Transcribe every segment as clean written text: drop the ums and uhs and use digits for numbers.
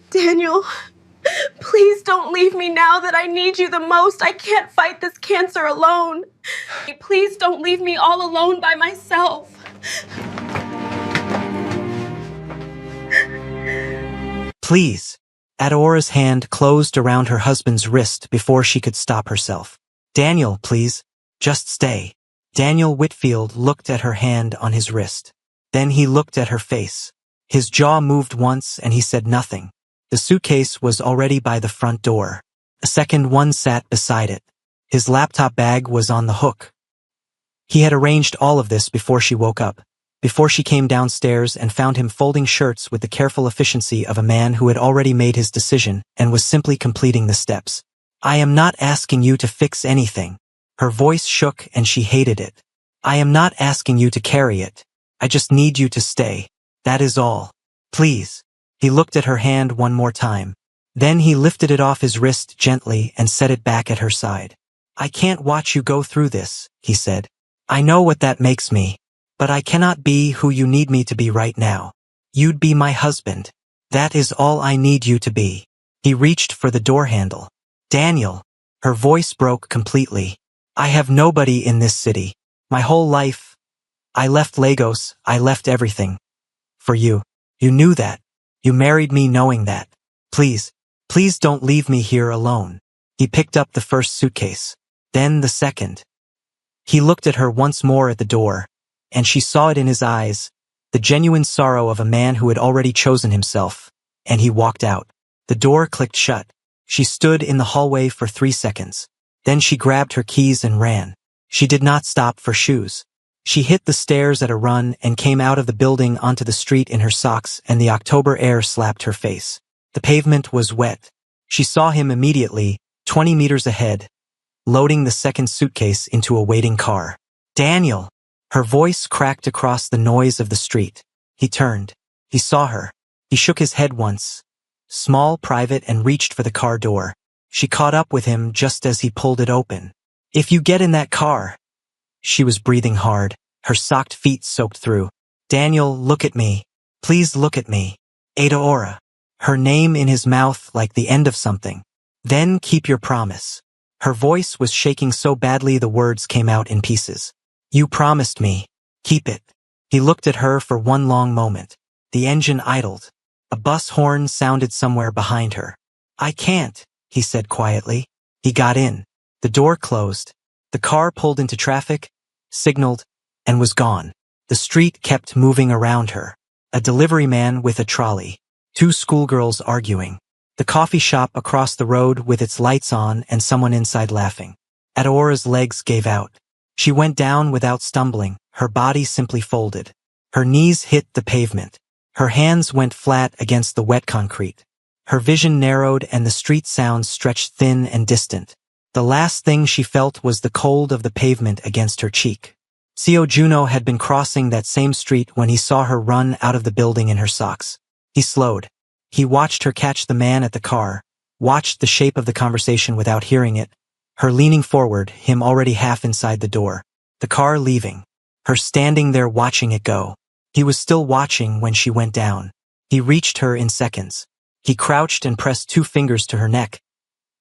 Daniel, please don't leave me now that I need you the most. I can't fight this cancer alone. Please don't leave me all alone by myself. Please. Adeora's hand closed around her husband's wrist before she could stop herself. Daniel, please. Just stay. Daniel Whitfield looked at her hand on his wrist. Then he looked at her face. His jaw moved once and he said nothing. The suitcase was already by the front door. A second one sat beside it. His laptop bag was on the hook. He had arranged all of this before she woke up, before she came downstairs and found him folding shirts with the careful efficiency of a man who had already made his decision and was simply completing the steps. I am not asking you to fix anything. Her voice shook and she hated it. I am not asking you to carry it. I just need you to stay. That is all. Please. He looked at her hand one more time. Then he lifted it off his wrist gently and set it back at her side. I can't watch you go through this, he said. I know what that makes me. But I cannot be who you need me to be right now. You'd be my husband. That is all I need you to be. He reached for the door handle. Daniel. Her voice broke completely. I have nobody in this city. My whole life. I left Lagos, I left everything. For you. You knew that. You married me knowing that. Please. Please don't leave me here alone. He picked up the first suitcase. Then the second. He looked at her once more at the door. And she saw it in his eyes, the genuine sorrow of a man who had already chosen himself, and he walked out. The door clicked shut. She stood in the hallway for 3 seconds. Then she grabbed her keys and ran. She did not stop for shoes. She hit the stairs at a run and came out of the building onto the street in her socks, and the October air slapped her face. The pavement was wet. She saw him immediately, 20 meters ahead, loading the second suitcase into a waiting car. Daniel! Her voice cracked across the noise of the street. He turned. He saw her. He shook his head once, small, private, and reached for the car door. She caught up with him just as he pulled it open. If you get in that car. She was breathing hard, her socked feet soaked through. Daniel, look at me. Please look at me. Adeora. Her name in his mouth like the end of something. Then keep your promise. Her voice was shaking so badly the words came out in pieces. You promised me. Keep it. He looked at her for one long moment. The engine idled. A bus horn sounded somewhere behind her. I can't, he said quietly. He got in. The door closed. The car pulled into traffic, signaled, and was gone. The street kept moving around her. A delivery man with a trolley. 2 schoolgirls arguing. The coffee shop across the road with its lights on and someone inside laughing. Adeora's legs gave out. She went down without stumbling, her body simply folded. Her knees hit the pavement. Her hands went flat against the wet concrete. Her vision narrowed and the street sounds stretched thin and distant. The last thing she felt was the cold of the pavement against her cheek. Seo Juno had been crossing that same street when he saw her run out of the building in her socks. He slowed. He watched her catch the man at the car, watched the shape of the conversation without hearing it, her leaning forward, him already half inside the door. The car leaving. Her standing there watching it go. He was still watching when she went down. He reached her in seconds. He crouched and pressed 2 fingers to her neck.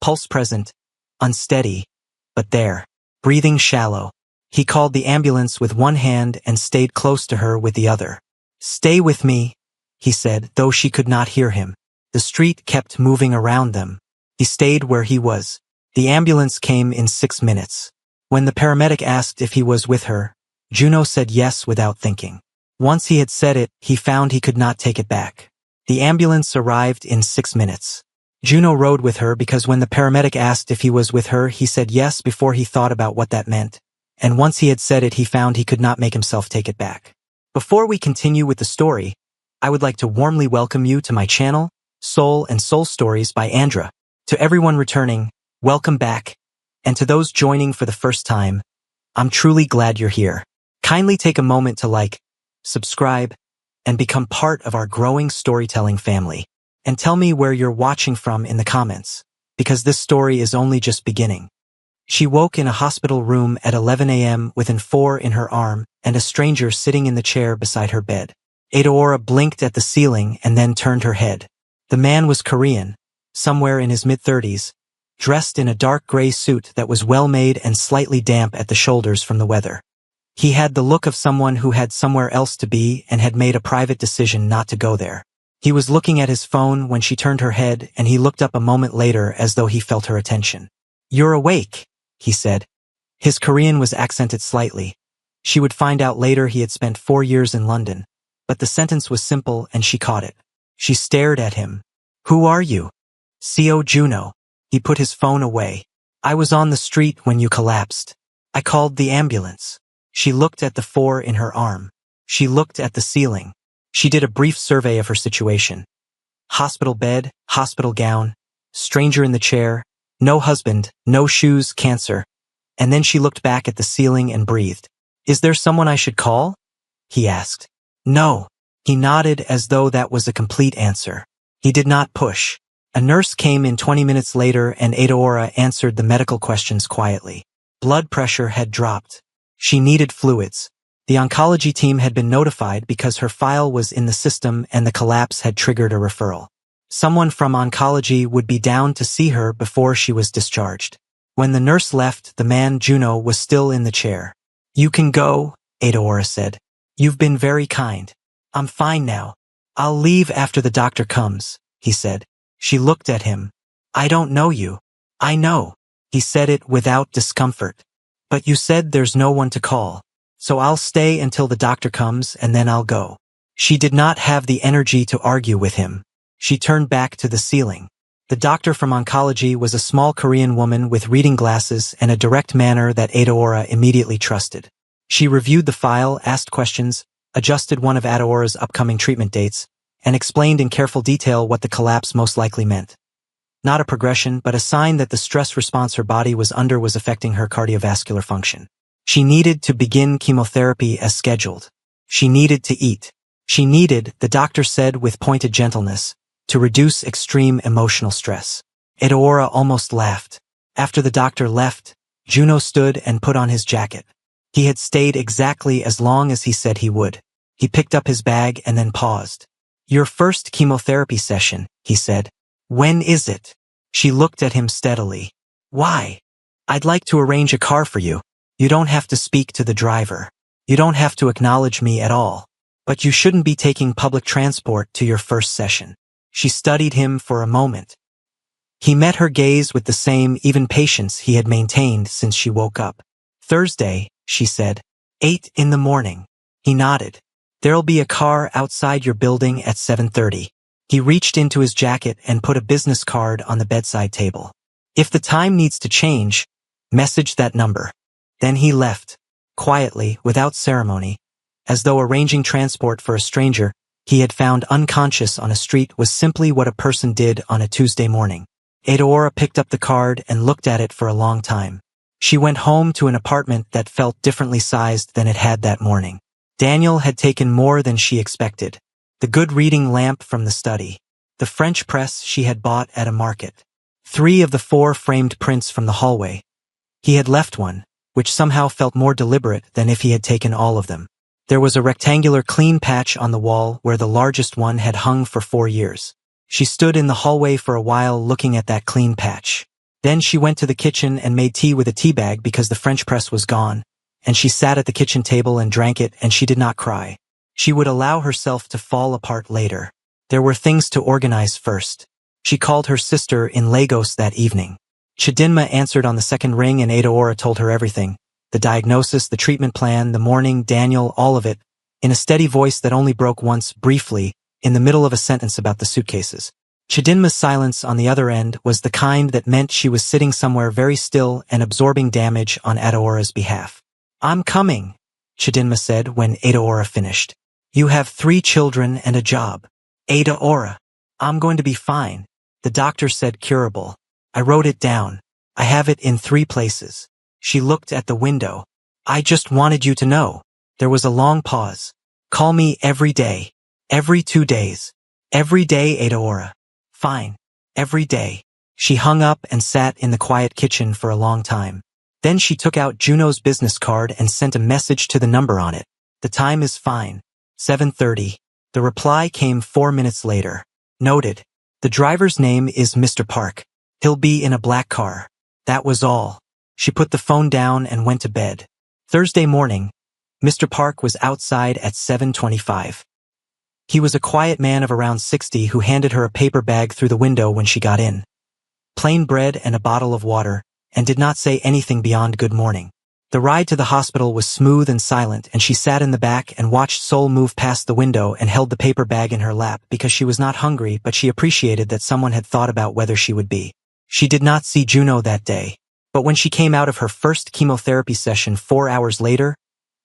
Pulse present. Unsteady. But there. Breathing shallow. He called the ambulance with one hand and stayed close to her with the other. Stay with me, he said, though she could not hear him. The street kept moving around them. He stayed where he was. The ambulance came in 6 minutes. When the paramedic asked if he was with her, Juno said yes without thinking. Once he had said it, he found he could not take it back. The ambulance arrived in 6 minutes. Juno rode with her because when the paramedic asked if he was with her, he said yes before he thought about what that meant. And once he had said it, he found he could not make himself take it back. Before we continue with the story, I would like to warmly welcome you to my channel, Soul and Soul Stories by Andra. To everyone returning, welcome back. And to those joining for the first time, I'm truly glad you're here. Kindly take a moment to like, subscribe, and become part of our growing storytelling family. And tell me where you're watching from in the comments, because this story is only just beginning. She woke in a hospital room at 11 a.m. with an 4 in her arm and a stranger sitting in the chair beside her bed. Adeora blinked at the ceiling and then turned her head. The man was Korean, somewhere in his mid-30s, dressed in a dark gray suit that was well-made and slightly damp at the shoulders from the weather. He had the look of someone who had somewhere else to be and had made a private decision not to go there. He was looking at his phone when she turned her head, and he looked up a moment later as though he felt her attention. "You're awake," he said. His Korean was accented slightly. She would find out later he had spent 4 years in London, but the sentence was simple and she caught it. She stared at him. "Who are you?" "Co Juno." He put his phone away. "I was on the street when you collapsed. I called the ambulance." She looked at the 4 in her arm. She looked at the ceiling. She did a brief survey of her situation. Hospital bed, hospital gown, stranger in the chair, no husband, no shoes, cancer. And then she looked back at the ceiling and breathed. "Is there someone I should call?" he asked. "No." He nodded as though that was a complete answer. He did not push. A nurse came in 20 minutes later and Adeora answered the medical questions quietly. Blood pressure had dropped. She needed fluids. The oncology team had been notified because her file was in the system and the collapse had triggered a referral. Someone from oncology would be down to see her before she was discharged. When the nurse left, the man, Juno, was still in the chair. "You can go," Adeora said. "You've been very kind. I'm fine now. I'll leave after the doctor comes," he said. She looked at him. "I don't know you." "I know." He said it without discomfort. "But you said there's no one to call. So I'll stay until the doctor comes and then I'll go." She did not have the energy to argue with him. She turned back to the ceiling. The doctor from oncology was a small Korean woman with reading glasses and a direct manner that Adeora immediately trusted. She reviewed the file, asked questions, adjusted one of Adeora's upcoming treatment dates, and explained in careful detail what the collapse most likely meant. Not a progression, but a sign that the stress response her body was under was affecting her cardiovascular function. She needed to begin chemotherapy as scheduled. She needed to eat. She needed, the doctor said with pointed gentleness, to reduce extreme emotional stress. Adeora almost laughed. After the doctor left, Juno stood and put on his jacket. He had stayed exactly as long as he said he would. He picked up his bag and then paused. "Your first chemotherapy session," he said. "When is it?" She looked at him steadily. "Why?" "I'd like to arrange a car for you. You don't have to speak to the driver. You don't have to acknowledge me at all. But you shouldn't be taking public transport to your first session." She studied him for a moment. He met her gaze with the same even patience he had maintained since she woke up. "Thursday," she said. 8 in the morning. He nodded. "There'll be a car outside your building at 7:30. He reached into his jacket and put a business card on the bedside table. "If the time needs to change, message that number." Then he left, quietly, without ceremony, as though arranging transport for a stranger he had found unconscious on a street was simply what a person did on a Tuesday morning. Adeora picked up the card and looked at it for a long time. She went home to an apartment that felt differently sized than it had that morning. Daniel had taken more than she expected. The good reading lamp from the study. The French press she had bought at a market. 3 of the 4 framed prints from the hallway. He had left one, which somehow felt more deliberate than if he had taken all of them. There was a rectangular clean patch on the wall where the largest one had hung for 4 years. She stood in the hallway for a while looking at that clean patch. Then she went to the kitchen and made tea with a tea bag because the French press was gone, and she sat at the kitchen table and drank it, and she did not cry. She would allow herself to fall apart later. There were things to organize first. She called her sister in Lagos that evening. Chidinma answered on the second ring and Adeora told her everything. The diagnosis, the treatment plan, the morning, Daniel, all of it, in a steady voice that only broke once, briefly, in the middle of a sentence about the suitcases. Chidinma's silence on the other end was the kind that meant she was sitting somewhere very still and absorbing damage on Adeora's behalf. "I'm coming," Chidinma said when Adeora finished. "You have 3 children and a job." "Adeora, I'm going to be fine." The doctor said curable. "I wrote it down. I have it in 3 places." She looked at the window. "I just wanted you to know." There was a long pause. "Call me every day. Every 2 days. Every day, Adeora." "Fine. Every day." She hung up and sat in the quiet kitchen for a long time. Then she took out Juno's business card and sent a message to the number on it. "The time is fine. 7:30. The reply came 4 minutes later. "Noted. The driver's name is Mr. Park. He'll be in a black car. That was all. She put the phone down and went to bed. Thursday morning, Mr. Park was outside at 7:25. He was a quiet man of around 60 who handed her a paper bag through the window when she got in. Plain bread and a bottle of water, and did not say anything beyond good morning. The ride to the hospital was smooth and silent, and she sat in the back and watched Sol move past the window and held the paper bag in her lap because she was not hungry, but she appreciated that someone had thought about whether she would be. She did not see Juno that day, but when she came out of her first chemotherapy session 4 hours later,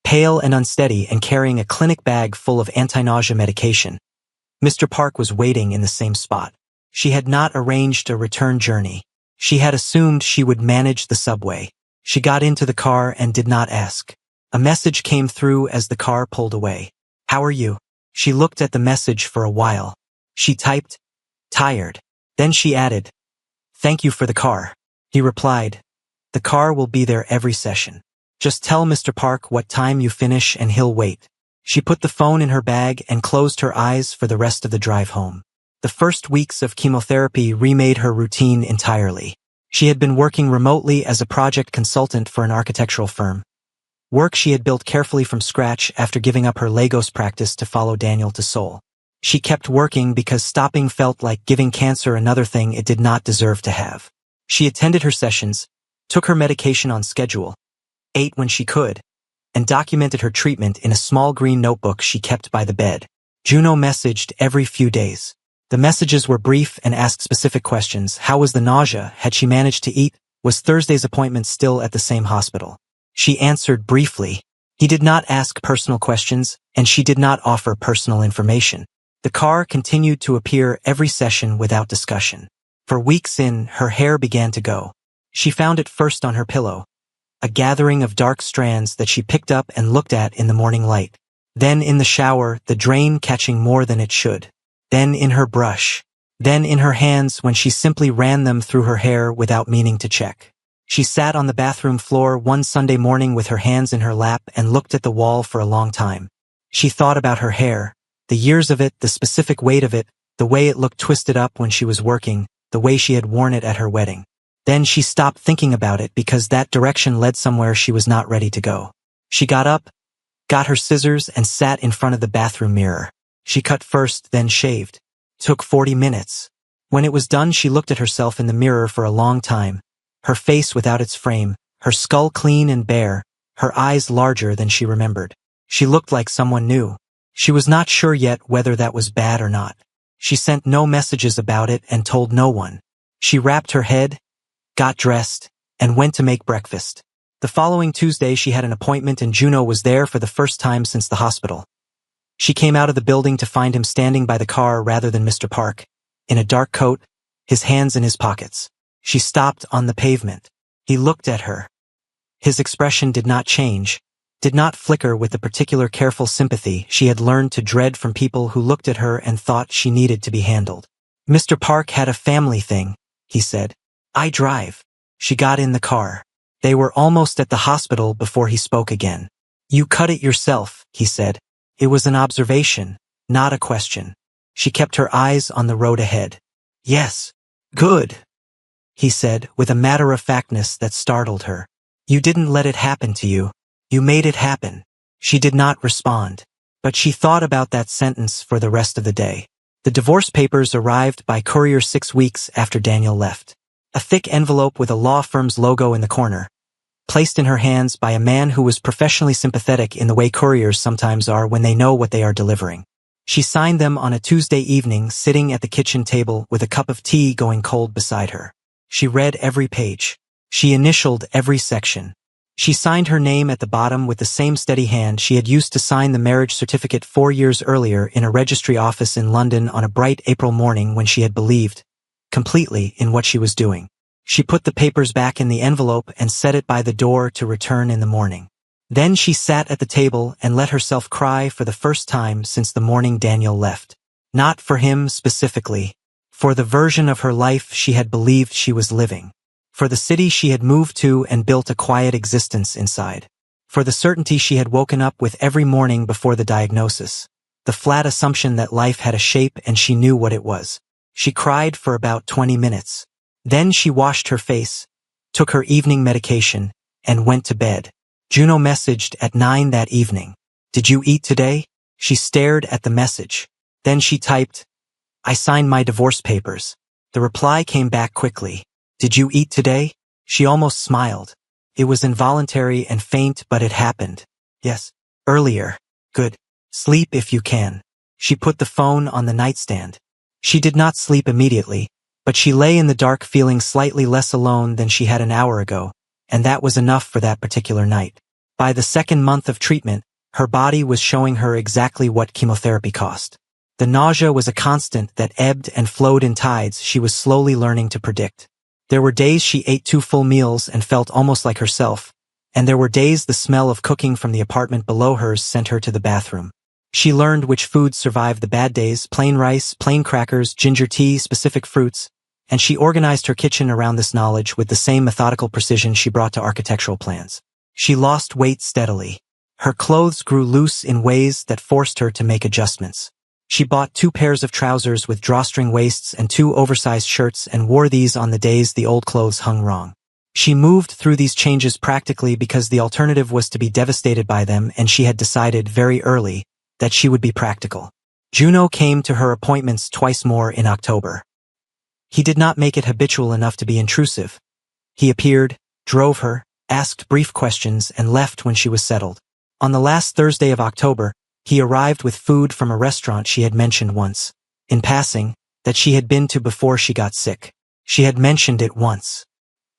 pale and unsteady and carrying a clinic bag full of anti-nausea medication, Mr. Park was waiting in the same spot. She had not arranged a return journey. She had assumed she would manage the subway. She got into the car and did not ask. A message came through as the car pulled away. "How are you?" She looked at the message for a while. She typed, "Tired." Then she added, "Thank you for the car." He replied, "The car will be there every session. Just tell Mr. Park what time you finish and he'll wait." She put the phone in her bag and closed her eyes for the rest of the drive home. The first weeks of chemotherapy remade her routine entirely. She had been working remotely as a project consultant for an architectural firm. Work she had built carefully from scratch after giving up her Lagos practice to follow Daniel to Seoul. She kept working because stopping felt like giving cancer another thing it did not deserve to have. She attended her sessions, took her medication on schedule, ate when she could, and documented her treatment in a small green notebook she kept by the bed. Juno messaged every few days. The messages were brief and asked specific questions. How was the nausea? Had she managed to eat? Was Thursday's appointment still at the same hospital? She answered briefly. He did not ask personal questions, and she did not offer personal information. The car continued to appear every session without discussion. For weeks in, her hair began to go. She found it first on her pillow, a gathering of dark strands that she picked up and looked at in the morning light. Then in the shower, the drain catching more than it should. Then in her brush. Then in her hands when she simply ran them through her hair without meaning to check. She sat on the bathroom floor one Sunday morning with her hands in her lap and looked at the wall for a long time. She thought about her hair, the years of it, the specific weight of it, the way it looked twisted up when she was working, the way she had worn it at her wedding. Then she stopped thinking about it because that direction led somewhere she was not ready to go. She got up, got her scissors and sat in front of the bathroom mirror. She cut first, then shaved. Took 40 minutes. When it was done, she looked at herself in the mirror for a long time, her face without its frame, her skull clean and bare, her eyes larger than she remembered. She looked like someone new. She was not sure yet whether that was bad or not. She sent no messages about it and told no one. She wrapped her head, got dressed, and went to make breakfast. The following Tuesday she had an appointment and Juno was there for the first time since the hospital. She came out of the building to find him standing by the car rather than Mr. Park, in a dark coat, his hands in his pockets. She stopped on the pavement. He looked at her. His expression did not change, did not flicker with the particular careful sympathy she had learned to dread from people who looked at her and thought she needed to be handled. "Mr. Park had a family thing," he said. "I drive." She got in the car. They were almost at the hospital before he spoke again. "You cut it yourself," he said. It was an observation, not a question. She kept her eyes on the road ahead. "Yes. Good," he said with a matter-of-factness that startled her. "You didn't let it happen to you. You made it happen." She did not respond, but she thought about that sentence for the rest of the day. The divorce papers arrived by courier 6 weeks after Daniel left. A thick envelope with a law firm's logo in the corner, placed in her hands by a man who was professionally sympathetic in the way couriers sometimes are when they know what they are delivering. She signed them on a Tuesday evening, sitting at the kitchen table with a cup of tea going cold beside her. She read every page. She initialed every section. She signed her name at the bottom with the same steady hand she had used to sign the marriage certificate 4 years earlier in a registry office in London on a bright April morning when she had believed, completely, in what she was doing. She put the papers back in the envelope and set it by the door to return in the morning. Then she sat at the table and let herself cry for the first time since the morning Daniel left. Not for him specifically, for the version of her life she had believed she was living. For the city she had moved to and built a quiet existence inside. For the certainty she had woken up with every morning before the diagnosis. The flat assumption that life had a shape and she knew what it was. She cried for about 20 minutes. Then she washed her face, took her evening medication, and went to bed. Juno messaged at 9 that evening. Did you eat today? She stared at the message. Then she typed, I signed my divorce papers. The reply came back quickly. Did you eat today? She almost smiled. It was involuntary and faint, but it happened. Yes. Earlier. Good. Sleep if you can. She put the phone on the nightstand. She did not sleep immediately, but she lay in the dark feeling slightly less alone than she had an hour ago, and that was enough for that particular night. By the second month of treatment, her body was showing her exactly what chemotherapy cost. The nausea was a constant that ebbed and flowed in tides she was slowly learning to predict. There were days she ate 2 full meals and felt almost like herself, and there were days the smell of cooking from the apartment below hers sent her to the bathroom. She learned which foods survived the bad days: plain rice, plain crackers, ginger tea, specific fruits, and she organized her kitchen around this knowledge with the same methodical precision she brought to architectural plans. She lost weight steadily. Her clothes grew loose in ways that forced her to make adjustments. She bought 2 pairs of trousers with drawstring waists and 2 oversized shirts and wore these on the days the old clothes hung wrong. She moved through these changes practically because the alternative was to be devastated by them, and she had decided very early that she would be practical. Juno came to her appointments twice more in October. He did not make it habitual enough to be intrusive. He appeared, drove her, asked brief questions, and left when she was settled. On the last Thursday of October, he arrived with food from a restaurant she had mentioned once, in passing, that she had been to before she got sick. She had mentioned it once.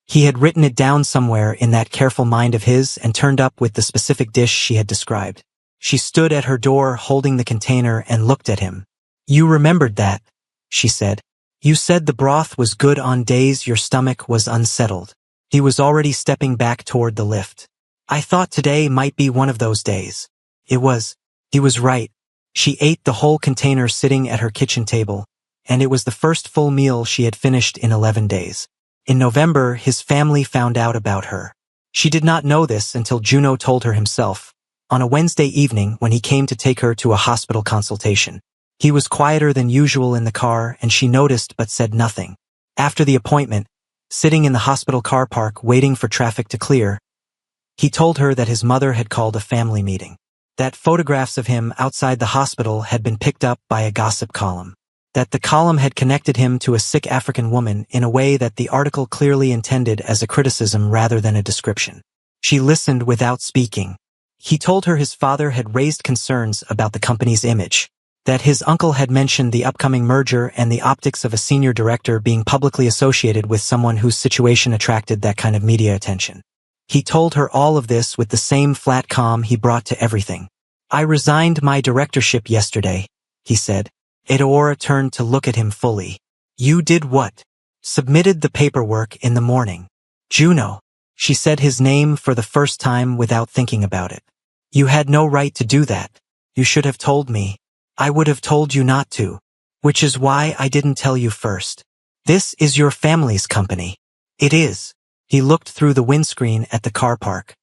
He had written it down somewhere in that careful mind of his and turned up with the specific dish she had described. She stood at her door holding the container and looked at him. You remembered that, she said. You said the broth was good on days your stomach was unsettled. He was already stepping back toward the lift. I thought today might be one of those days. It was. He was right. She ate the whole container sitting at her kitchen table, and it was the first full meal she had finished in 11 days. In November, his family found out about her. She did not know this until Juno told her himself, on a Wednesday evening when he came to take her to a hospital consultation. He was quieter than usual in the car, and she noticed but said nothing. After the appointment, sitting in the hospital car park waiting for traffic to clear, he told her that his mother had called a family meeting. That photographs of him outside the hospital had been picked up by a gossip column. That the column had connected him to a sick African woman in a way that the article clearly intended as a criticism rather than a description. She listened without speaking. He told her his father had raised concerns about the company's image. That his uncle had mentioned the upcoming merger and the optics of a senior director being publicly associated with someone whose situation attracted that kind of media attention. He told her all of this with the same flat calm he brought to everything. I resigned my directorship yesterday, he said. Edaora turned to look at him fully. You did what? Submitted the paperwork in the morning. Juno. She said his name for the first time without thinking about it. You had no right to do that. You should have told me. I would have told you not to. Which is why I didn't tell you first. This is your family's company. It is. He looked through the windscreen at the car park.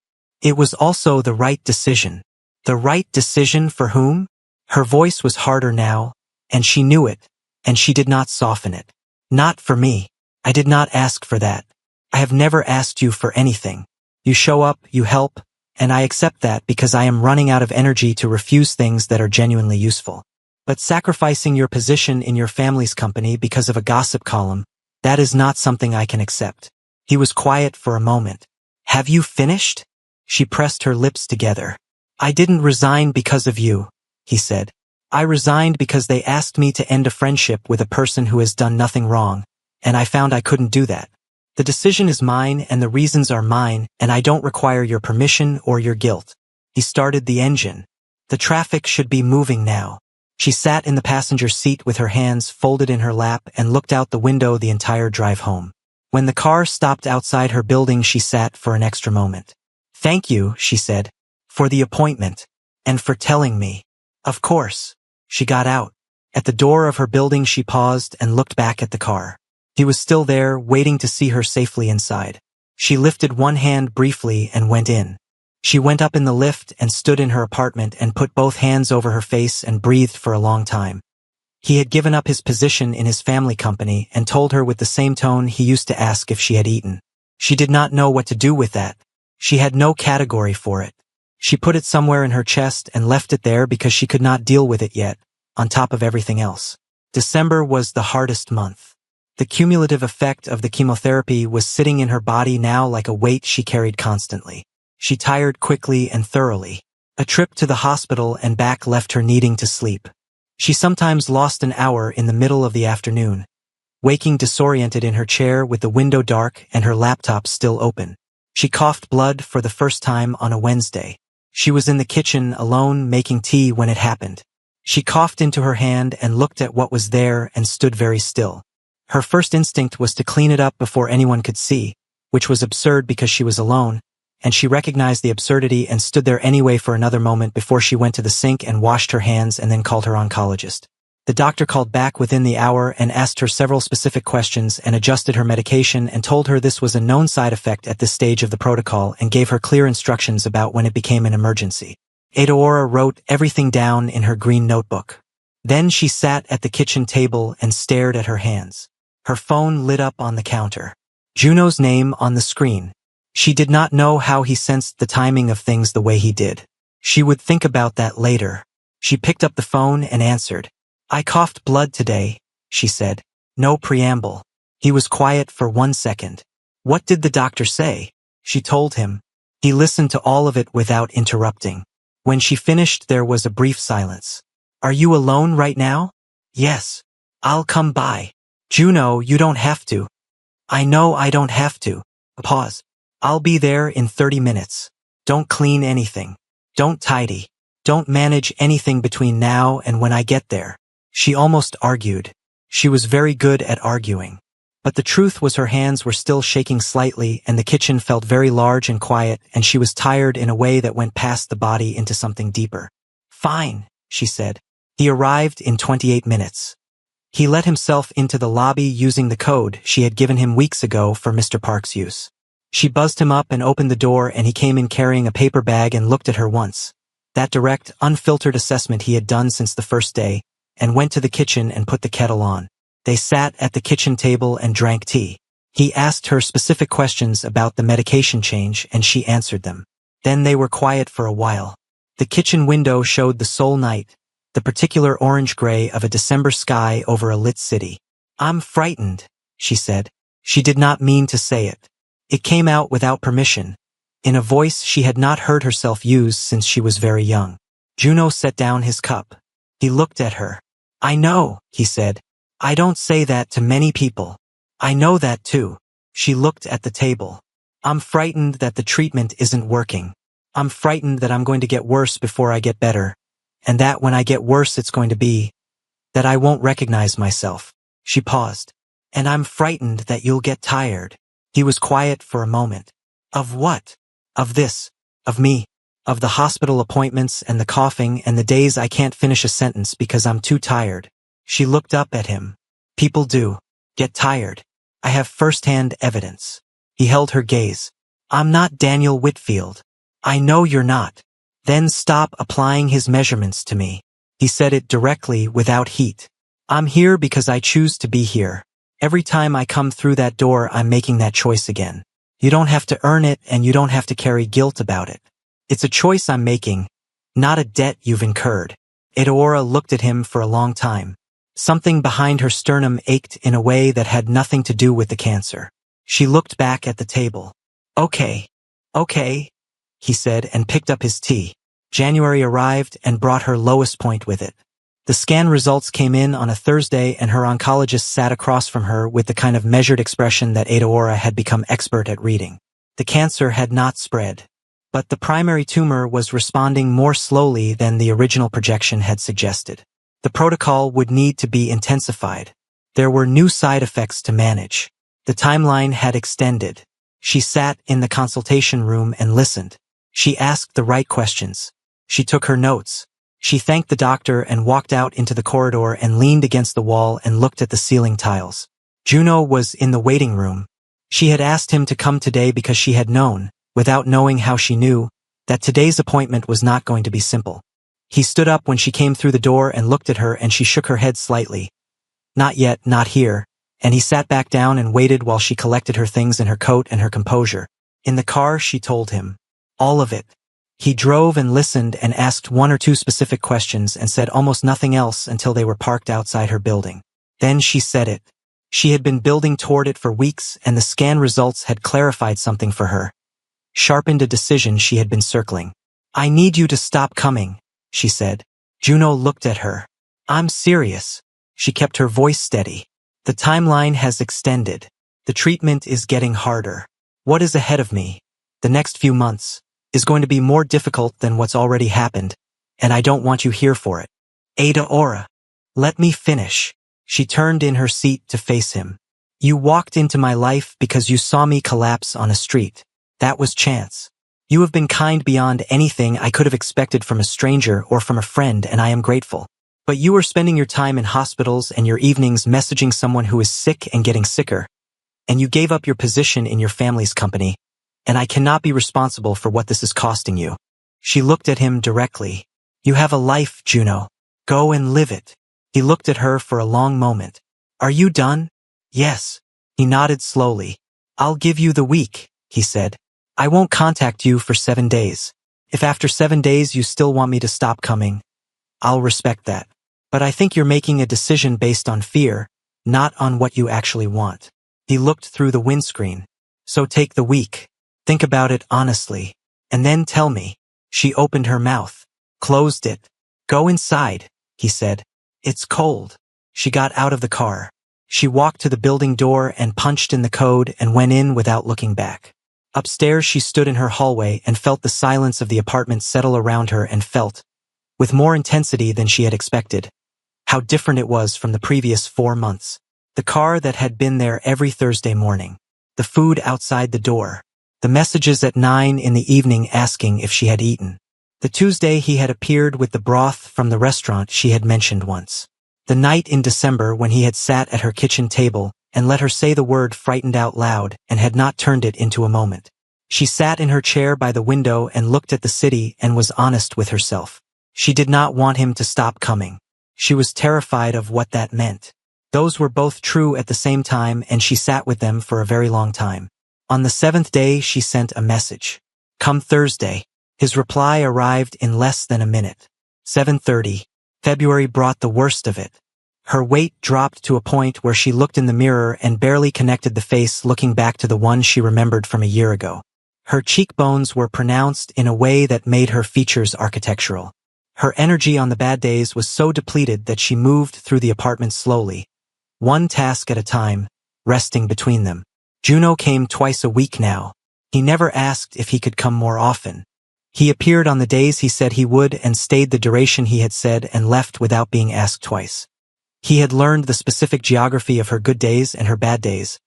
It was also the right decision. The right decision for whom? Her voice was harder now, and she knew it, and she did not soften it. Not for me. I did not ask for that. I have never asked you for anything. You show up, you help, and I accept that because I am running out of energy to refuse things that are genuinely useful. But sacrificing your position in your family's company because of a gossip column, that is not something I can accept. He was quiet for a moment. Have you finished? She pressed her lips together. I didn't resign because of you, he said. I resigned because they asked me to end a friendship with a person who has done nothing wrong, and I found I couldn't do that. The decision is mine and the reasons are mine, and I don't require your permission or your guilt. He started the engine. The traffic should be moving now. She sat in the passenger seat with her hands folded in her lap and looked out the window the entire drive home. When the car stopped outside her building, she sat for an extra moment. Thank you, she said, for the appointment, and for telling me. Of course. She got out. At the door of her building, she paused and looked back at the car. He was still there, waiting to see her safely inside. She lifted one hand briefly and went in. She went up in the lift and stood in her apartment and put both hands over her face and breathed for a long time. He had given up his position in his family company and told her with the same tone he used to ask if she had eaten. She did not know what to do with that. She had no category for it. She put it somewhere in her chest and left it there because she could not deal with it yet, on top of everything else. December was the hardest month. The cumulative effect of the chemotherapy was sitting in her body now like a weight she carried constantly. She tired quickly and thoroughly. A trip to the hospital and back left her needing to sleep. She sometimes lost an hour in the middle of the afternoon, waking disoriented in her chair with the window dark and her laptop still open. She coughed blood for the first time on a Wednesday. She was in the kitchen alone making tea when it happened. She coughed into her hand and looked at what was there and stood very still. Her first instinct was to clean it up before anyone could see, which was absurd because she was alone, and she recognized the absurdity and stood there anyway for another moment before she went to the sink and washed her hands and then called her oncologist. The doctor called back within the hour and asked her several specific questions and adjusted her medication and told her this was a known side effect at this stage of the protocol and gave her clear instructions about when it became an emergency. Edaora wrote everything down in her green notebook. Then she sat at the kitchen table and stared at her hands. Her phone lit up on the counter. Juno's name on the screen. She did not know how he sensed the timing of things the way he did. She would think about that later. She picked up the phone and answered. "I coughed blood today," she said. No preamble. He was quiet for 1 second. "What did the doctor say?" She told him. He listened to all of it without interrupting. When she finished, there was a brief silence. "Are you alone right now?" "Yes. I'll come by." "Juno, you don't have to." "I know I don't have to." A pause. "I'll be there in 30 minutes. Don't clean anything. Don't tidy. Don't manage anything between now and when I get there." She almost argued. She was very good at arguing. But the truth was her hands were still shaking slightly and the kitchen felt very large and quiet and she was tired in a way that went past the body into something deeper. "Fine," she said. He arrived in 28 minutes. He let himself into the lobby using the code she had given him weeks ago for Mr. Park's use. She buzzed him up and opened the door and he came in carrying a paper bag and looked at her once. That direct, unfiltered assessment he had done since the first day, and went to the kitchen and put the kettle on. They sat at the kitchen table and drank tea. He asked her specific questions about the medication change and she answered them. Then they were quiet for a while. The kitchen window showed the Seoul night, the particular orange-gray of a December sky over a lit city. "I'm frightened," she said. She did not mean to say it. It came out without permission, in a voice she had not heard herself use since she was very young. Juno set down his cup. He looked at her. "I know," he said. "I don't say that to many people. I know that too." She looked at the table. "I'm frightened that the treatment isn't working. I'm frightened that I'm going to get worse before I get better, and that when I get worse it's going to be that I won't recognize myself." She paused. "And I'm frightened that you'll get tired." He was quiet for a moment. "Of what?" "Of this. Of me. Of the hospital appointments and the coughing and the days I can't finish a sentence because I'm too tired." She looked up at him. "People do get tired. I have first-hand evidence." He held her gaze. "I'm not Daniel Whitfield. I know you're not." "Then stop applying his measurements to me." He said it directly without heat. "I'm here because I choose to be here. Every time I come through that door I'm making that choice again. You don't have to earn it and you don't have to carry guilt about it. It's a choice I'm making, not a debt you've incurred." Edaora looked at him for a long time. Something behind her sternum ached in a way that had nothing to do with the cancer. She looked back at the table. Okay, he said and picked up his tea. January arrived and brought her lowest point with it. The scan results came in on a Thursday and her oncologist sat across from her with the kind of measured expression that Edaora had become expert at reading. The cancer had not spread, but the primary tumor was responding more slowly than the original projection had suggested. The protocol would need to be intensified. There were new side effects to manage. The timeline had extended. She sat in the consultation room and listened. She asked the right questions. She took her notes. She thanked the doctor and walked out into the corridor and leaned against the wall and looked at the ceiling tiles. Juno was in the waiting room. She had asked him to come today because she had known, without knowing how she knew, that today's appointment was not going to be simple. He stood up when she came through the door and looked at her, and she shook her head slightly. Not yet, not here. And he sat back down and waited while she collected her things in her coat and her composure. In the car, she told him. All of it. He drove and listened and asked one or two specific questions and said almost nothing else until they were parked outside her building. Then she said it. She had been building toward it for weeks, and the scan results had clarified something for her. Sharpened a decision she had been circling. I need you to stop coming, she said. Juno looked at her. I'm serious. She kept her voice steady. The timeline has extended. The treatment is getting harder. What is ahead of me, the next few months, is going to be more difficult than what's already happened, and I don't want you here for it. Ada Aura. Let me finish. She turned in her seat to face him. You walked into my life because you saw me collapse on a street. That was chance. You have been kind beyond anything I could have expected from a stranger or from a friend, and I am grateful. But you are spending your time in hospitals and your evenings messaging someone who is sick and getting sicker. And you gave up your position in your family's company, and I cannot be responsible for what this is costing you. She looked at him directly. You have a life, Juno. Go and live it. He looked at her for a long moment. Are you done? Yes. He nodded slowly. I'll give you the week, he said. I won't contact you for 7 days. If after 7 days you still want me to stop coming, I'll respect that. But I think you're making a decision based on fear, not on what you actually want. He looked through the windscreen. So take the week. Think about it honestly. And then tell me. She opened her mouth. Closed it. Go inside, he said. It's cold. She got out of the car. She walked to the building door and punched in the code and went in without looking back. Upstairs she stood in her hallway and felt the silence of the apartment settle around her and felt, with more intensity than she had expected, how different it was from the previous 4 months. The car that had been there every Thursday morning. The food outside the door. The messages at 9 in the evening asking if she had eaten. The Tuesday he had appeared with the broth from the restaurant she had mentioned once. The night in December when he had sat at her kitchen table and let her say the word frightened out loud and had not turned it into a moment. She sat in her chair by the window and looked at the city and was honest with herself. She did not want him to stop coming. She was terrified of what that meant. Those were both true at the same time, and she sat with them for a very long time. On the 7th day, she sent a message. Come Thursday. His reply arrived in less than a minute. 7:30. February brought the worst of it. Her weight dropped to a point where she looked in the mirror and barely connected the face looking back to the one she remembered from a year ago. Her cheekbones were pronounced in a way that made her features architectural. Her energy on the bad days was so depleted that she moved through the apartment slowly, one task at a time, resting between them. Juno came twice a week now. He never asked if he could come more often. He appeared on the days he said he would and stayed the duration he had said and left without being asked twice. He had learned the specific geography of her good days and her bad days.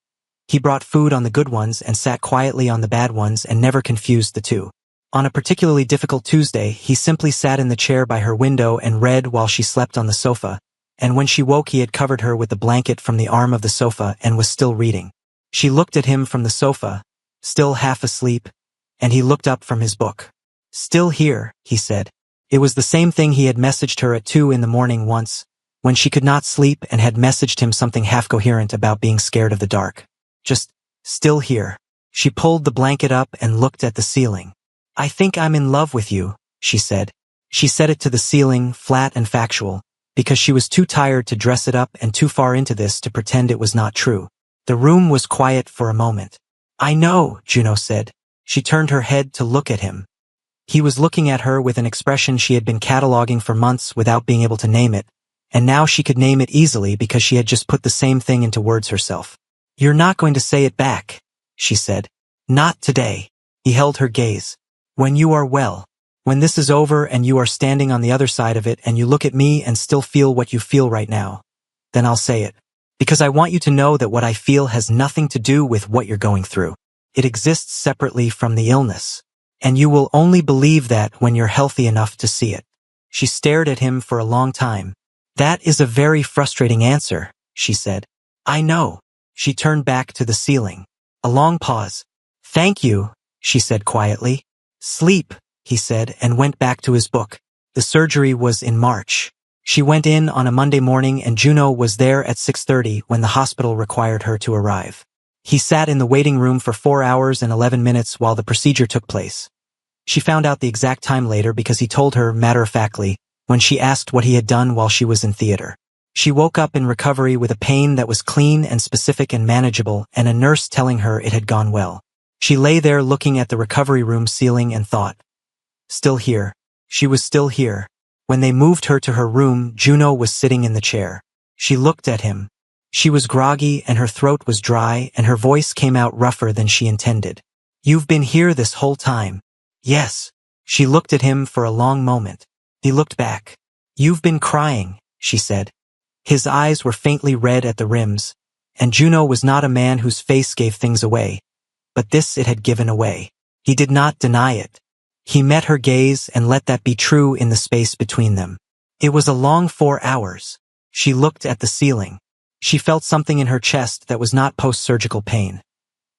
He brought food on the good ones and sat quietly on the bad ones and never confused the two. On a particularly difficult Tuesday, he simply sat in the chair by her window and read while she slept on the sofa, and when she woke he had covered her with the blanket from the arm of the sofa and was still reading. She looked at him from the sofa, still half asleep, and he looked up from his book. Still here, he said. It was the same thing he had messaged her at 2 in the morning once, when she could not sleep and had messaged him something half-coherent about being scared of the dark. Just, still here. She pulled the blanket up and looked at the ceiling. I think I'm in love with you, she said. She said it to the ceiling, flat and factual, because she was too tired to dress it up and too far into this to pretend it was not true. The room was quiet for a moment. I know, Juno said. She turned her head to look at him. He was looking at her with an expression she had been cataloging for months without being able to name it, and now she could name it easily because she had just put the same thing into words herself. You're not going to say it back, she said. Not today. He held her gaze. When you are well. When this is over and you are standing on the other side of it and you look at me and still feel what you feel right now, then I'll say it. Because I want you to know that what I feel has nothing to do with what you're going through. It exists separately from the illness. And you will only believe that when you're healthy enough to see it. She stared at him for a long time. That is a very frustrating answer, she said. I know. She turned back to the ceiling. A long pause. Thank you, she said quietly. Sleep, he said, and went back to his book. The surgery was in March. She went in on a Monday morning and Juno was there at 6:30 when the hospital required her to arrive. He sat in the waiting room for 4 hours and 11 minutes while the procedure took place. She found out the exact time later because he told her matter-of-factly when she asked what he had done while she was in theater. She woke up in recovery with a pain that was clean and specific and manageable and a nurse telling her it had gone well. She lay there looking at the recovery room ceiling and thought, still here. She was still here. When they moved her to her room, Juno was sitting in the chair. She looked at him. She was groggy and her throat was dry and her voice came out rougher than she intended. You've been here this whole time. Yes. She looked at him for a long moment. He looked back. You've been crying, she said. His eyes were faintly red at the rims, and Juno was not a man whose face gave things away, but this it had given away. He did not deny it. He met her gaze and let that be true in the space between them. It was a long 4 hours. She looked at the ceiling. She felt something in her chest that was not post-surgical pain.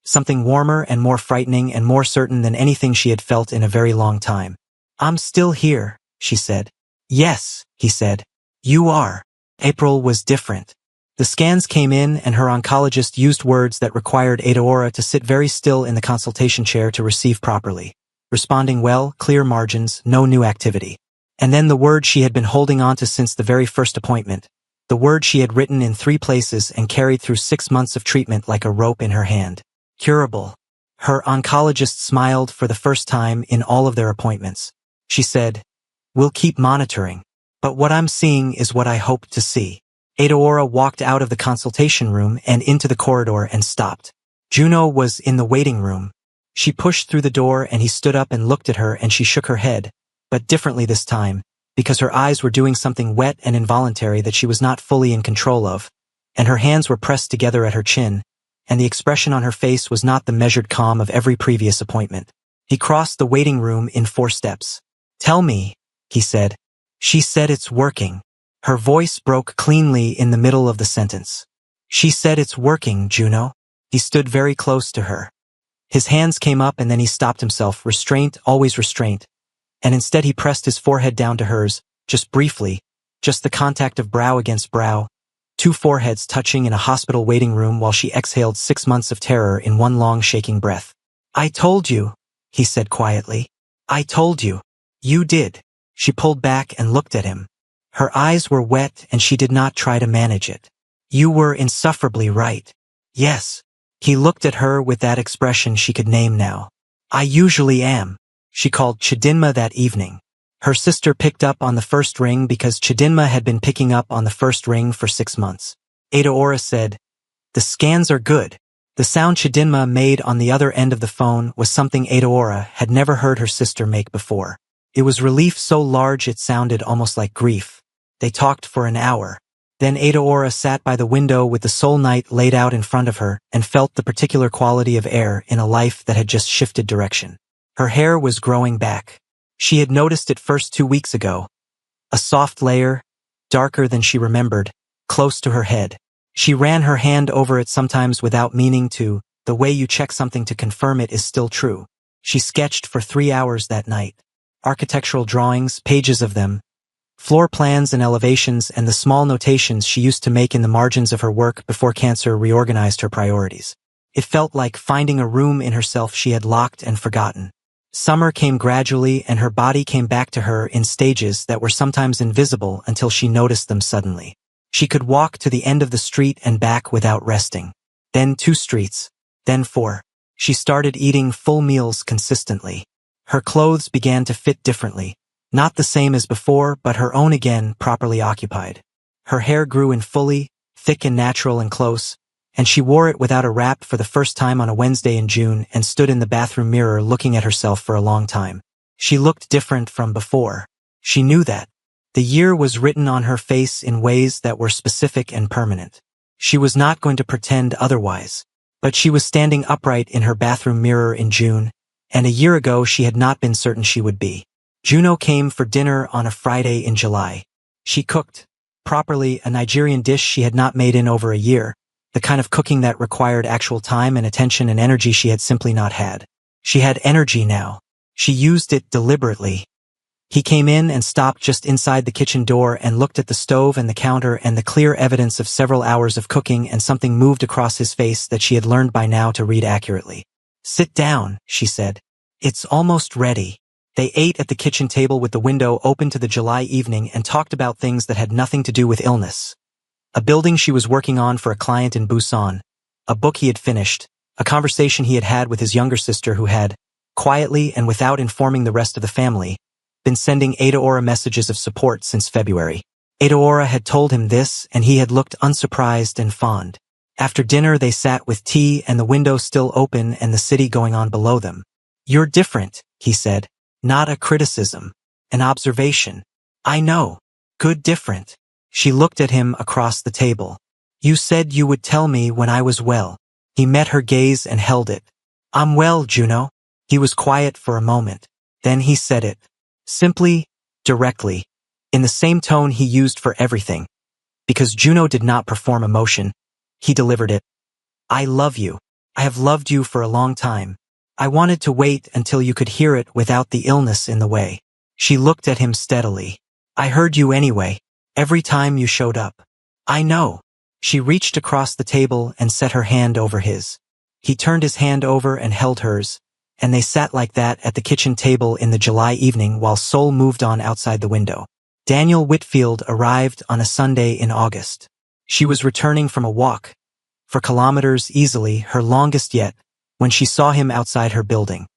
Something warmer and more frightening and more certain than anything she had felt in a very long time. I'm still here, she said. Yes, he said. You are. April was different. The scans came in and her oncologist used words that required Adeora to sit very still in the consultation chair to receive properly. Responding well, clear margins, no new activity. And then the word she had been holding on to since the very first appointment. The word she had written in 3 places and carried through 6 months of treatment like a rope in her hand. Curable. Her oncologist smiled for the first time in all of their appointments. She said, we'll keep monitoring. But what I'm seeing is what I hoped to see. Adeora walked out of the consultation room and into the corridor and stopped. Juno was in the waiting room. She pushed through the door and he stood up and looked at her and she shook her head, but differently this time, because her eyes were doing something wet and involuntary that she was not fully in control of, and her hands were pressed together at her chin, and the expression on her face was not the measured calm of every previous appointment. He crossed the waiting room in 4 steps. Tell me, he said. She said it's working. Her voice broke cleanly in the middle of the sentence. She said it's working, Juno. He stood very close to her. His hands came up and then he stopped himself, restraint, always restraint, and instead he pressed his forehead down to hers, just briefly, just the contact of brow against brow, 2 foreheads touching in a hospital waiting room while she exhaled 6 months of terror in one long shaking breath. I told you, he said quietly. I told you. You did. She pulled back and looked at him. Her eyes were wet and she did not try to manage it. You were insufferably right. Yes. He looked at her with that expression she could name now. I usually am. She called Chidinma that evening. Her sister picked up on the first ring because Chidinma had been picking up on the first ring for 6 months. Adeora said, the scans are good. The sound Chidinma made on the other end of the phone was something Adeora had never heard her sister make before. It was relief so large it sounded almost like grief. They talked for an hour. Then Adeora sat by the window with the soul night laid out in front of her and felt the particular quality of air in a life that had just shifted direction. Her hair was growing back. She had noticed it first 2 weeks ago. A soft layer, darker than she remembered, close to her head. She ran her hand over it sometimes without meaning to, the way you check something to confirm it is still true. She sketched for 3 hours that night. Architectural drawings, pages of them, floor plans and elevations and the small notations she used to make in the margins of her work before cancer reorganized her priorities. It felt like finding a room in herself she had locked and forgotten. Summer came gradually and her body came back to her in stages that were sometimes invisible until she noticed them suddenly. She could walk to the end of the street and back without resting. Then 2 streets. Then 4. She started eating full meals consistently. Her clothes began to fit differently, not the same as before, but her own again, properly occupied. Her hair grew in fully, thick and natural and close, and she wore it without a wrap for the first time on a Wednesday in June and stood in the bathroom mirror looking at herself for a long time. She looked different from before. She knew that. The year was written on her face in ways that were specific and permanent. She was not going to pretend otherwise. But she was standing upright in her bathroom mirror in June, and a year ago she had not been certain she would be. Juno came for dinner on a Friday in July. She cooked, properly, a Nigerian dish she had not made in over a year, the kind of cooking that required actual time and attention and energy she had simply not had. She had energy now. She used it deliberately. He came in and stopped just inside the kitchen door and looked at the stove and the counter and the clear evidence of several hours of cooking, and something moved across his face that she had learned by now to read accurately. "Sit down," she said. "It's almost ready." They ate at the kitchen table with the window open to the July evening and talked about things that had nothing to do with illness. A building she was working on for a client in Busan, a book he had finished, a conversation he had had with his younger sister who had, quietly and without informing the rest of the family, been sending Adaora messages of support since February. Adaora had told him this, and he had looked unsurprised and fond. After dinner they sat with tea and the window still open and the city going on below them. "You're different," he said. "Not a criticism. An observation." "I know. Good different." She looked at him across the table. "You said you would tell me when I was well." He met her gaze and held it. "I'm well, Juno." He was quiet for a moment. Then he said it. Simply, directly, in the same tone he used for everything. Because Juno did not perform emotion, he delivered it. "I love you. I have loved you for a long time. I wanted to wait until you could hear it without the illness in the way." She looked at him steadily. "I heard you anyway, every time you showed up." "I know." She reached across the table and set her hand over his. He turned his hand over and held hers, and they sat like that at the kitchen table in the July evening while Seoul moved on outside the window. Daniel Whitfield arrived on a Sunday in August. She was returning from a walk, for kilometers easily, her longest yet, when she saw him outside her building.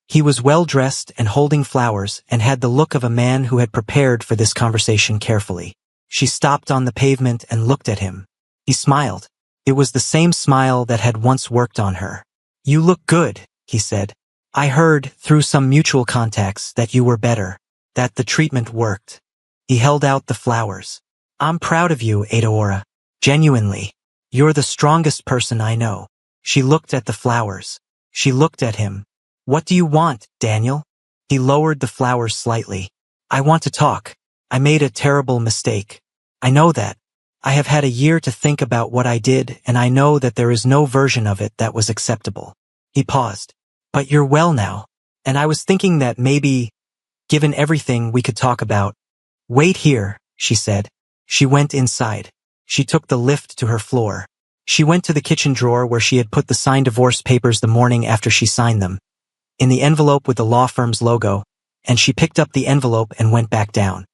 He was well-dressed and holding flowers and had the look of a man who had prepared for this conversation carefully. She stopped on the pavement and looked at him. He smiled. It was the same smile that had once worked on her. "You look good," he said. "I heard, through some mutual contacts, that you were better, that the treatment worked." He held out the flowers. "I'm proud of you, Adaora. Genuinely. You're the strongest person I know." She looked at the flowers. She looked at him. "What do you want, Daniel?" He lowered the flowers slightly. "I want to talk. I made a terrible mistake. I know that. I have had a year to think about what I did, and I know that there is no version of it that was acceptable." He paused. "But you're well now, and I was thinking that maybe, given everything, we could talk about." "Wait here," she said. She went inside. She took the lift to her floor. She went to the kitchen drawer where she had put the signed divorce papers the morning after she signed them, in the envelope with the law firm's logo, and she picked up the envelope and went back down.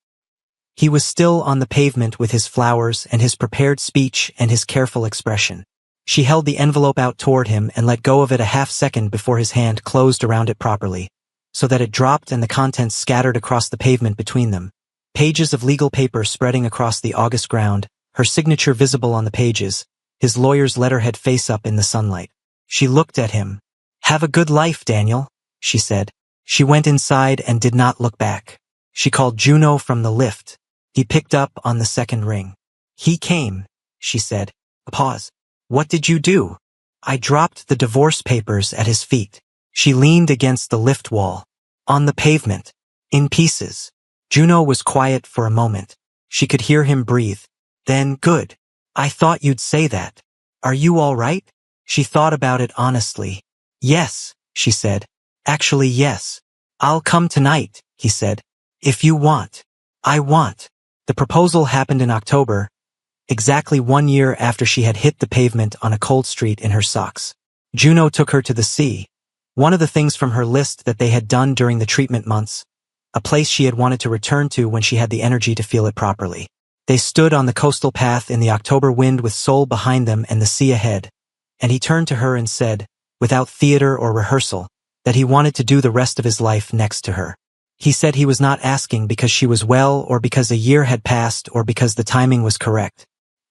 He was still on the pavement with his flowers and his prepared speech and his careful expression. She held the envelope out toward him and let go of it a half-second before his hand closed around it properly, so that it dropped and the contents scattered across the pavement between them. Pages of legal paper spreading across the August ground, her signature visible on the pages, his lawyer's letterhead face up in the sunlight. She looked at him. "Have a good life, Daniel," she said. She went inside and did not look back. She called Juno from the lift. He picked up on the second ring. "He came," she said. A pause. "What did you do?" "I dropped the divorce papers at his feet." She leaned against the lift wall. "On the pavement. In pieces." Juno was quiet for a moment. She could hear him breathe. Then, "Good. I thought you'd say that. Are you all right?" She thought about it honestly. "Yes," she said. "Actually, yes. I'll come tonight," he said. "If you want." "I want." The proposal happened in October, exactly 1 year after she had hit the pavement on a cold street in her socks. Juno took her to the sea, one of the things from her list that they had done during the treatment months, a place she had wanted to return to when she had the energy to feel it properly. They stood on the coastal path in the October wind with Seoul behind them and the sea ahead, and he turned to her and said, without theater or rehearsal, that he wanted to do the rest of his life next to her. He said he was not asking because she was well or because a year had passed or because the timing was correct.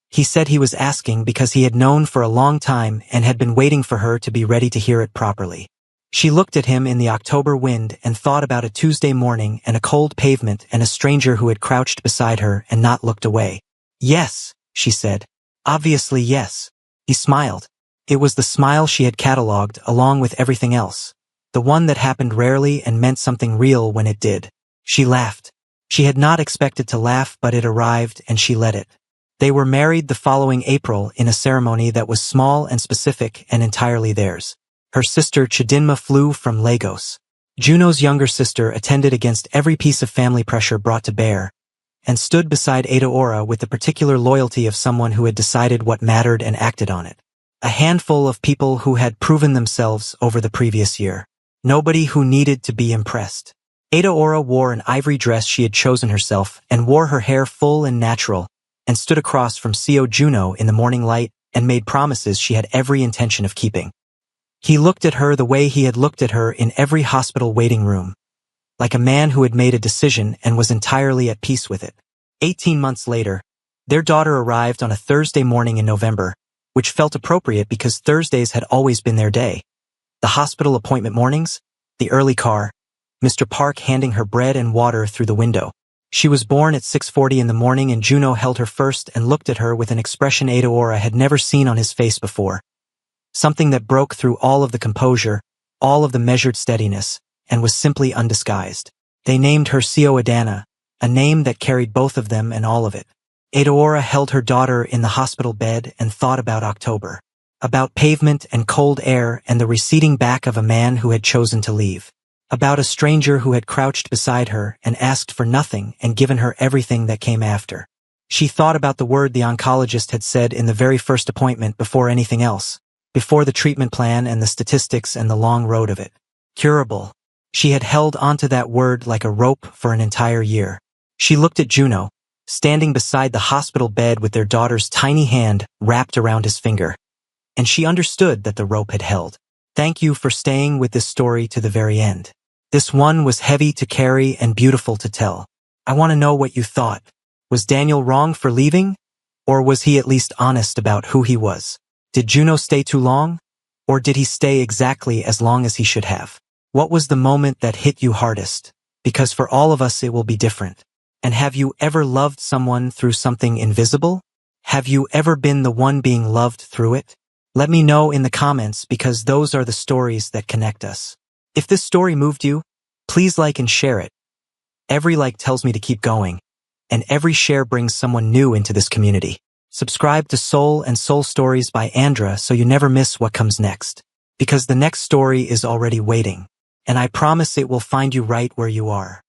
He said he was asking because he had known for a long time and had been waiting for her to be ready to hear it properly. She looked at him in the October wind and thought about a Tuesday morning and a cold pavement and a stranger who had crouched beside her and not looked away. "Yes," she said. "Obviously yes." He smiled. It was the smile she had catalogued along with everything else, the one that happened rarely and meant something real when it did. She laughed. She had not expected to laugh, but it arrived and she let it. They were married the following April in a ceremony that was small and specific and entirely theirs. Her sister Chidinma flew from Lagos. Juno's younger sister attended against every piece of family pressure brought to bear, and stood beside Aotearoa with the particular loyalty of someone who had decided what mattered and acted on it. A handful of people who had proven themselves over the previous year. Nobody who needed to be impressed. Aotearoa wore an ivory dress she had chosen herself and wore her hair full and natural, and stood across from Sio Juno in the morning light and made promises she had every intention of keeping. He looked at her the way he had looked at her in every hospital waiting room, like a man who had made a decision and was entirely at peace with it. 18 months later, their daughter arrived on a Thursday morning in November, which felt appropriate because Thursdays had always been their day. The hospital appointment mornings, the early car, Mr. Park handing her bread and water through the window. She was born at 6:40 in the morning and Juno held her first and looked at her with an expression Aotearoa had never seen on his face before. Something that broke through all of the composure, all of the measured steadiness, and was simply undisguised. They named her Sio Adana, a name that carried both of them and all of it. Aotearoa held her daughter in the hospital bed and thought about October. About pavement and cold air and the receding back of a man who had chosen to leave. About a stranger who had crouched beside her and asked for nothing and given her everything that came after. She thought about the word the oncologist had said in the very first appointment before anything else, before the treatment plan and the statistics and the long road of it. Curable. She had held onto that word like a rope for an entire year. She looked at Juno, standing beside the hospital bed with their daughter's tiny hand wrapped around his finger. And she understood that the rope had held. Thank you for staying with this story to the very end. This one was heavy to carry and beautiful to tell. I want to know what you thought. Was Daniel wrong for leaving? Or was he at least honest about who he was? Did Juno stay too long? Or did he stay exactly as long as he should have? What was the moment that hit you hardest? Because for all of us it will be different. And have you ever loved someone through something invisible? Have you ever been the one being loved through it? Let me know in the comments because those are the stories that connect us. If this story moved you, please like and share it. Every like tells me to keep going, and every share brings someone new into this community. Subscribe to Soul and Soul Stories by Andra so you never miss what comes next. Because the next story is already waiting, and I promise it will find you right where you are.